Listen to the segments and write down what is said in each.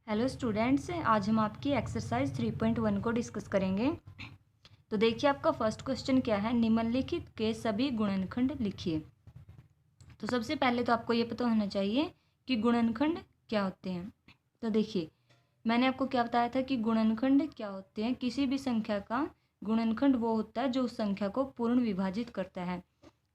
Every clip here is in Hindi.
हेलो स्टूडेंट्स, आज हम आपकी एक्सरसाइज 3.1 को डिस्कस करेंगे। तो देखिए आपका फर्स्ट क्वेश्चन क्या है, निम्नलिखित के सभी गुणनखंड लिखिए। तो सबसे पहले तो आपको ये पता होना चाहिए कि गुणनखंड क्या होते हैं। तो देखिए मैंने आपको क्या बताया था कि गुणनखंड क्या होते हैं। किसी भी संख्या का गुणनखंड वो होता है जो उस संख्या को पूर्ण विभाजित करता है।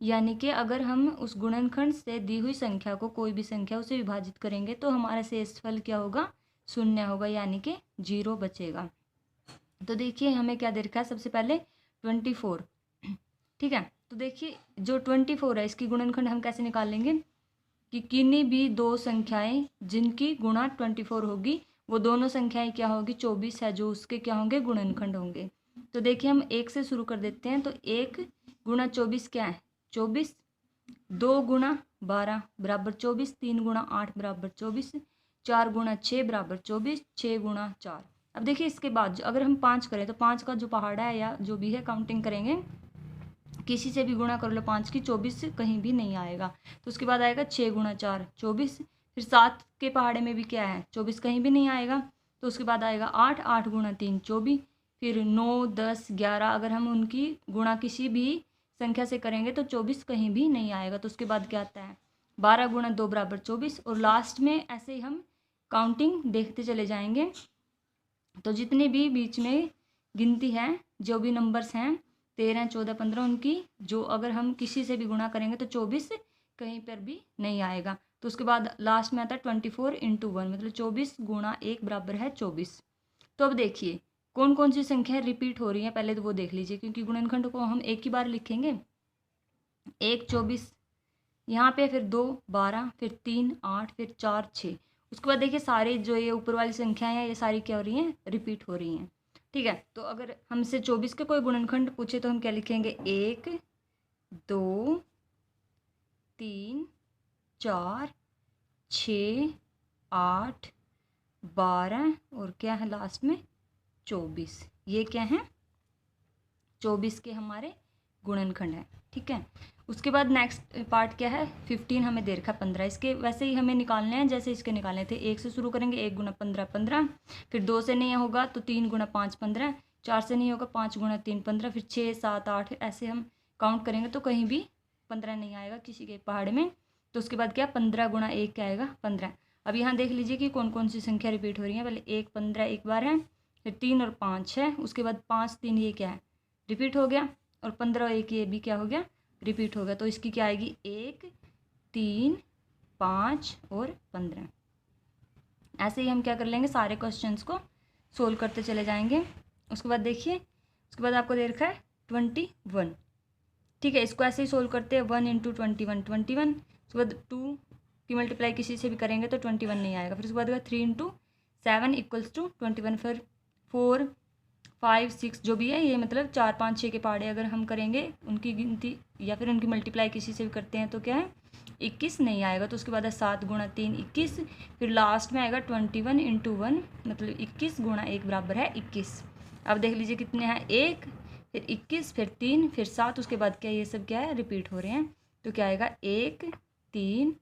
यानी कि अगर हम उस गुणनखंड से दी हुई संख्या को, कोई भी संख्या, उसे विभाजित करेंगे तो हमारा शेषफल क्या होगा, शून्य होगा, यानी कि 0 बचेगा। तो देखिए हमें क्या दे रखा है, सबसे पहले 24। ठीक है, तो देखिए जो 24 है इसकी गुणनखंड हम कैसे निकाल लेंगे कि किन्हीं भी दो संख्याएं जिनकी गुणा 24 होगी वो दोनों संख्याएं क्या होगी, 24 है जो उसके क्या होंगे, गुणनखंड होंगे। तो देखिए हम 1 से शुरू कर देते हैं। तो 1 गुणा 24 क्या है, 24। 2 गुणा 12 बराबर 24। 3 गुणा 8 बराबर 24। 4 गुणा 6 बराबर 24। 6 गुणा 4। अब देखिए इसके बाद अगर हम 5 करें तो 5 का जो पहाड़ा है या जो भी है काउंटिंग करेंगे, किसी से भी गुणा कर लो 5 की, 24 से कहीं भी नहीं आएगा। तो उसके बाद आएगा 6 गुणा 4 24। फिर 7 के पहाड़े में भी क्या है, 24 कहीं भी नहीं आएगा। तो उसके बाद आएगा 8। 8 गुणा 3 24। फिर 9 10 11 अगर हम उनकी गुणा किसी भी संख्या से करेंगे तो 24 कहीं भी नहीं आएगा। तो उसके बाद क्या आता है, 12 गुणा 2 बराबर 24। और लास्ट में ऐसे ही हम काउंटिंग देखते चले जाएंगे। तो जितने भी बीच में गिनती है, जो भी नंबर्स हैं 13 14 15, उनकी जो अगर हम किसी से भी गुणा करेंगे तो 24 कहीं पर भी नहीं आएगा। तो उसके बाद लास्ट में आता है 24 × 1, मतलब 24 गुणा 1 बराबर है 24। तो अब देखिए कौन कौन सी संख्या रिपीट हो रही है, पहले तो वो देख लीजिए, क्योंकि गुणनखंड को हम एक ही बार लिखेंगे। 1 24 यहाँ पे, फिर 2 12, फिर 3 8, फिर 4 6। उसके बाद देखिए सारे जो ये ऊपर वाली संख्याएं हैं ये सारी क्या हो रही हैं, रिपीट हो रही हैं। ठीक है, तो अगर हमसे 24 के कोई गुणनखंड पूछे तो हम क्या लिखेंगे, 1 2 3 4 6 8 12 और क्या है लास्ट में 24। ये क्या है, 24 के हमारे गुणनखंड है। ठीक है, उसके बाद नेक्स्ट पार्ट क्या है, 15 हमें दे रखा 15। इसके वैसे ही हमें निकालने हैं जैसे इसके निकालने थे। 1 से शुरू करेंगे, 1 गुणा 15 15। फिर 2 से नहीं होगा तो 3 गुणा 5 15। 4 से नहीं होगा, 5 गुणा 3 15। फिर 6 7 8 ऐसे हम काउंट करेंगे तो कहीं भी 15 नहीं आएगा किसी के पहाड़ में। तो उसके बाद क्या, 15 गुणा 1 क्या आएगा, 15। अब यहाँ देख लीजिए कि कौन कौन सी संख्या रिपीट हो रही है। पहले 1 15 एक बार है, फिर 3 और 5 है, उसके बाद 5 3 ये क्या है, रिपीट हो गया। और 15 1 ये भी क्या हो गया, रिपीट हो गया। तो इसकी क्या आएगी, 1 3 5 और 15। ऐसे ही हम क्या कर लेंगे, सारे क्वेश्चंस को सोल्व करते चले जाएंगे। उसके बाद देखिए, उसके बाद आपको दे रखा है 21। ठीक है, इसको ऐसे ही सोल्व करते हैं। 1 × 21 21। उसके बाद 2 की मल्टीप्लाई किसी से भी करेंगे तो 21 नहीं आएगा। फिर उसके बाद 3 × 7 = 21। फिर 4 5 6 जो भी है, ये मतलब 4 5 6 के पहाड़े अगर हम करेंगे उनकी गिनती या फिर उनकी मल्टीप्लाई किसी से भी करते हैं तो क्या है, 21 नहीं आएगा। तो उसके बाद है 7 गुणा 3 21। फिर लास्ट में आएगा 21 × 1, मतलब 21 गुणा 1 बराबर है 21। अब देख लीजिए कितने हैं, 1 फिर 21 फिर 3 फिर 7। उसके बाद क्या, ये सब क्या है, रिपीट हो रहे हैं। तो क्या आएगा, 1 3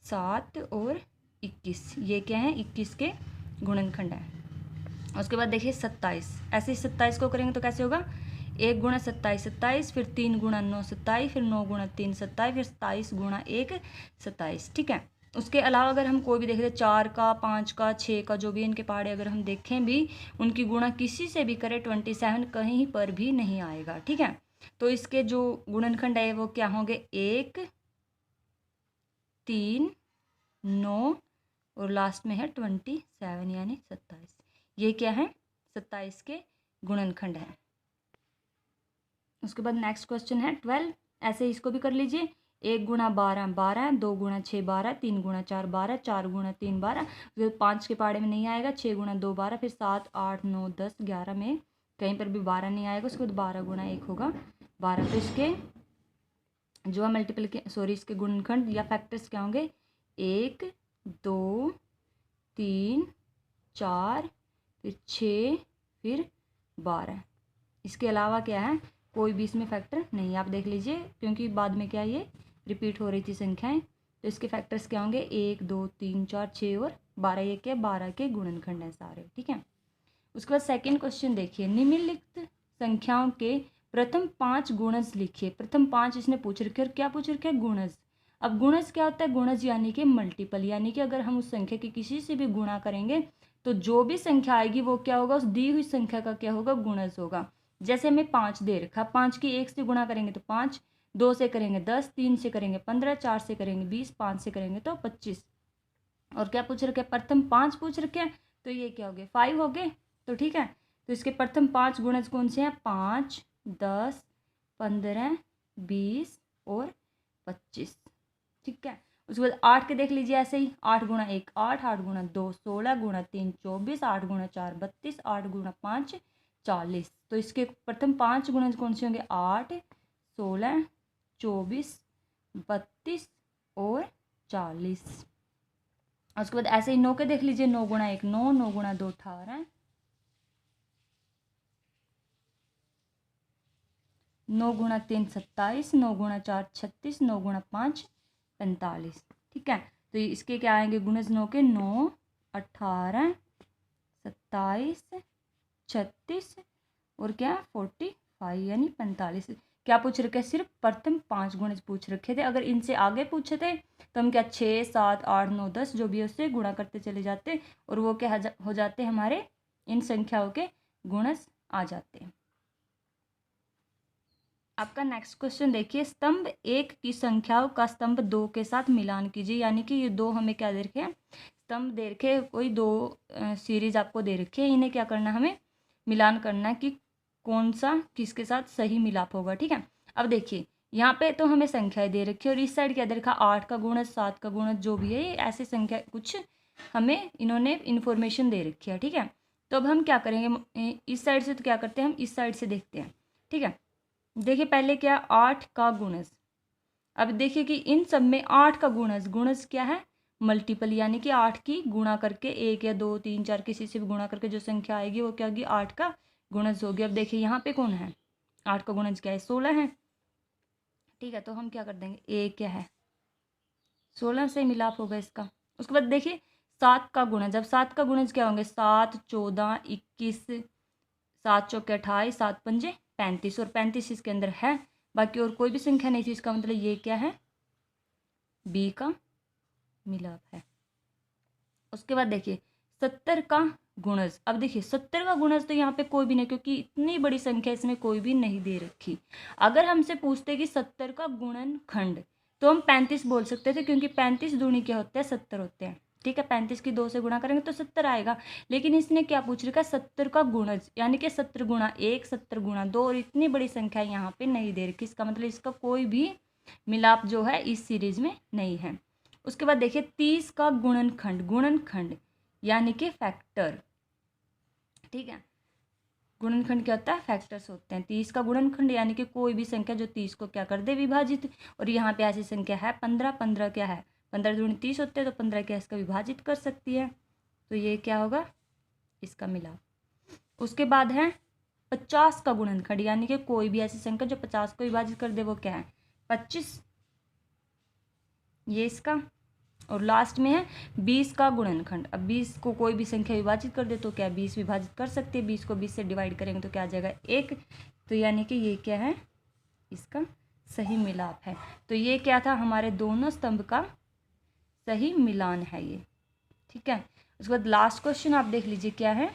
7 और 21। ये क्या है, 21 के गुणनखंड है। उसके बाद देखिए 27। ऐसे ही 27 को करेंगे तो कैसे होगा, 1 गुणा 27 27। फिर 3 गुणा 9 27। फिर 9 गुणा 3 27। फिर 27 गुणा 1 27। ठीक है, उसके अलावा अगर हम कोई भी देखें, 4 का 5 का 6 का जो भी इनके पहाड़े अगर हम देखें भी, उनकी गुणा किसी से भी करें 27 कहीं पर भी नहीं आएगा। ठीक है, तो इसके जो गुणनखंड है वो क्या होंगे, 1 3 9 और लास्ट में है 27 यानी 27। ये क्या है, 27 के गुणनखंड है। उसके बाद नेक्स्ट क्वेश्चन है 12। ऐसे इसको भी कर लीजिए। 1 गुणा 12 12। 2 गुणा 6 12। 3 गुणा 4 12। 4 गुणा 3 12। 5 के पहाड़े में नहीं आएगा। 6 गुणा 2 12। फिर 7 8 9 10 11 में कहीं पर भी 12 नहीं आएगा। उसके बाद 12 गुणा 1 होगा 12। तो इसके जो है इसके गुणनखंड या फैक्टर्स क्या होंगे, 1 2 3 4 फिर 6 फिर 12। इसके अलावा क्या है, कोई भी इसमें फैक्टर नहीं है। आप देख लीजिए क्योंकि बाद में क्या ये रिपीट हो रही थी संख्याएं। तो इसके फैक्टर्स क्या होंगे, 1 2 3 4 6 और 12 ये क्या, 12 के गुणनखंड हैं सारे, ठीक है। उसके बाद सेकंड क्वेश्चन देखिए, निम्नलिखित संख्याओं के प्रथम 5 गुणज लिखिए। प्रथम 5 इसने पूछ रखे, और क्या पूछ रखे, गुणज। अब गुणज क्या होता है, गुणज यानी कि मल्टीपल, यानी कि अगर हम उस संख्या के किसी से भी गुणा करेंगे तो जो भी संख्या आएगी वो क्या होगा, उस दी हुई संख्या का क्या होगा, गुणज होगा। जैसे हमें 5 दे रखा, 5 की 1 से गुणा करेंगे तो 5, 2 से करेंगे 10, 3 से करेंगे 15, 4 से करेंगे 20, 5 से करेंगे तो 25। और क्या पूछ रखे, प्रथम 5 पूछ रखे हैं, तो ये क्या हो गए, 5 हो गए। तो ठीक है, तो इसके प्रथम 5 गुणज कौन से हैं, 5, 10, 15, 20 और 25, ठीक है। उसके बाद 8 के देख लीजिए ऐसे ही, 8 गुणा 1 8, 8 गुणा 2 16, गुणा 3 24, 8 गुणा 4 32, 8 गुणा 5 40। तो इसके प्रथम 5 गुणज कौन से होंगे, 8, 16, 24, 32 और 40। उसके बाद ऐसे ही 9 के देख लीजिए, 9 गुणा 1 9, 9 गुणा 2 18, 9 गुणा 3 27, 9 गुणा 4 36, 9 गुणा 5 45, ठीक है। तो इसके क्या आएंगे गुणज 9 के, 9, 18, 27, 36 और क्या 45 यानी 45। क्या पूछ रखे, सिर्फ प्रथम 5 गुणज पूछ रखे थे। अगर इनसे आगे पूछे थे तो हम क्या 6, 7, 8, 9, 10 जो भी है उससे गुणा करते चले जाते और वो क्या हो जाते हमारे इन संख्याओं के गुणज आ जाते। आपका नेक्स्ट क्वेश्चन देखिए, स्तंभ 1 की संख्याओं का स्तंभ 2 के साथ मिलान कीजिए। यानी कि ये दो हमें क्या दे रखे हैं, स्तंभ दे रखे, कोई दो सीरीज आपको दे रखी है, इन्हें क्या करना है, हमें मिलान करना है कि कौन सा किसके साथ सही मिलाप होगा, ठीक है। अब देखिए यहाँ पे तो हमें संख्याएं दे रखी है और इस साइड क्या दे रखा, 8 का गुणज 7 का गुणज जो भी है, ऐसे संख्या कुछ हमें इन्होंने इन्फॉर्मेशन दे रखी है, ठीक है। तो अब हम क्या करेंगे, इस साइड से तो क्या करते हैं, हम इस साइड से देखते हैं, ठीक है। देखिए पहले क्या, 8 का गुणज। अब देखिए कि इन सब में 8 का गुणज, गुणज क्या है, मल्टीपल, यानी कि 8 की गुणा करके 1 या 2 3 4 किसी से भी गुणा करके जो संख्या आएगी वो क्या होगी, 8 का गुणज होगी। अब देखिए यहाँ पे कौन है, 8 का गुणज क्या है, 16 है, ठीक है। तो हम क्या कर देंगे, ए क्या है, 16 से मिलाप होगा इसका। उसके बाद देखिए 7 का गुणज, अब 7 का गुणज क्या होंगे, 7, 14, 21, 7 चौके 28, 7 पंजे 35 और 35 इसके अंदर है, बाकी और कोई भी संख्या नहीं थी, इसका मतलब ये क्या है, बी का मिलाप है। उसके बाद देखिए 70 का गुणज। अब देखिए 70 का गुणज तो यहाँ पे कोई भी नहीं, क्योंकि इतनी बड़ी संख्या इसमें कोई भी नहीं दे रखी। अगर हमसे पूछते कि 70 का गुणनखंड तो हम 35 बोल सकते थे, क्योंकि 35 दूनी क्या होते हैं, 70 होते हैं, ठीक है। 35 की 2 से गुणा करेंगे तो 70 आएगा। लेकिन इसने क्या पूछ रखा है, 70 का गुणज, यानी कि 70 गुणा 1, 70 गुणा 2 और इतनी बड़ी संख्या यहाँ पे नहीं दे रखी। इसका मतलब इसका कोई भी मिलाप जो है इस सीरीज में नहीं है। उसके बाद देखिए 30 का गुणनखंड, गुणनखंड यानी कि फैक्टर, ठीक है। गुणनखंड क्या होता है, फैक्टर्स होते हैं। 30 का गुणनखंड यानी कि कोई भी संख्या जो 30 को क्या कर दे, विभाजित। और यहाँ पे ऐसी संख्या है 15, 15 क्या है, 15 दूनी 30 होते हैं, तो 15 क्या इसका विभाजित कर सकती है, तो ये क्या होगा, इसका मिलाप। उसके बाद है 50 का गुणनखंड, यानी कि कोई भी ऐसी संख्या जो 50 को विभाजित कर दे वो क्या है, 25, ये इसका। और लास्ट में है 20 का गुणनखंड। अब 20 को कोई भी संख्या विभाजित कर दे तो क्या 20 विभाजित कर सकते हैं, 20 को 20 से डिवाइड करेंगे तो क्या आ जाएगा 1। तो यानी कि ये क्या है, इसका सही मिलाप है। तो ये क्या था, हमारे दोनों स्तंभ का सही मिलान है ये, ठीक है। उसके बाद लास्ट क्वेश्चन आप देख लीजिए क्या है,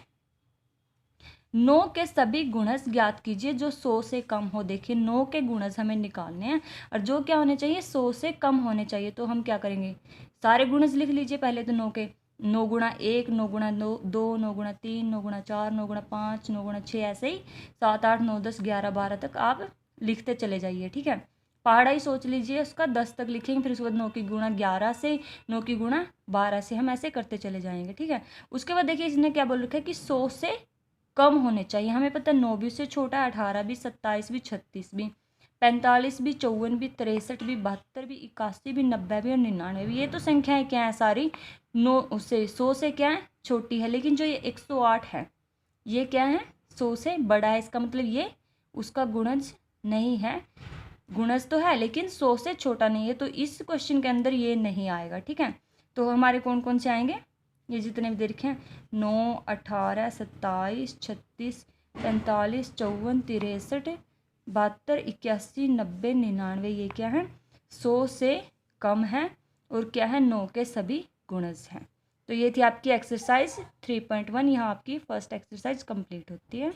9 के सभी गुणज ज्ञात कीजिए जो 100 से कम हो। देखिए 9 के गुणज हमें निकालने हैं और जो क्या होने चाहिए, 100 से कम होने चाहिए। तो हम क्या करेंगे, सारे गुणज लिख लीजिए पहले तो 9 के, 9 गुणा 1, 9 गुणा 2, 9 गुणा 3, 9 गुणा 4, 9 गुणा 5, 9 गुणा 6, ऐसे ही 7, 8, 9, 10, 11, 12 तक आप लिखते चले जाइए, ठीक है। पहाड़ा ही सोच लीजिए उसका 10 तक लिखेंगे, फिर उसके बाद 9 की गुणा 11 से, 9 की गुणा 12 से, हम ऐसे करते चले जाएंगे, ठीक है। उसके बाद देखिए इसने क्या बोल रखा है कि 100 से कम होने चाहिए। हमें पता है 9 भी उससे छोटा है, 18 भी, 27 भी, 36 भी, 45 भी, 54 भी, 63 भी, 72 भी, 81 भी, 90 भी और 99 भी। ये तो संख्याएं क्या है सारी 9 उससे 100 से क्या है, छोटी है। लेकिन जो ये 108 है ये क्या है, 100 से बड़ा है। इसका मतलब ये उसका गुणज नहीं है, गुणज तो है लेकिन 100 से छोटा नहीं है। तो इस क्वेश्चन के अंदर ये नहीं आएगा, ठीक है। तो हमारे कौन कौन से आएंगे, ये जितने भी दे रखे हैं 9, 18, 27, 36, 45, 54, 63, 72, 81, 90, 99, ये क्या है 100 से कम है और क्या है 9 के सभी गुणज हैं। तो ये थी आपकी एक्सरसाइज 3.1। यहाँ आपकी फर्स्ट एक्सरसाइज कंप्लीट होती है।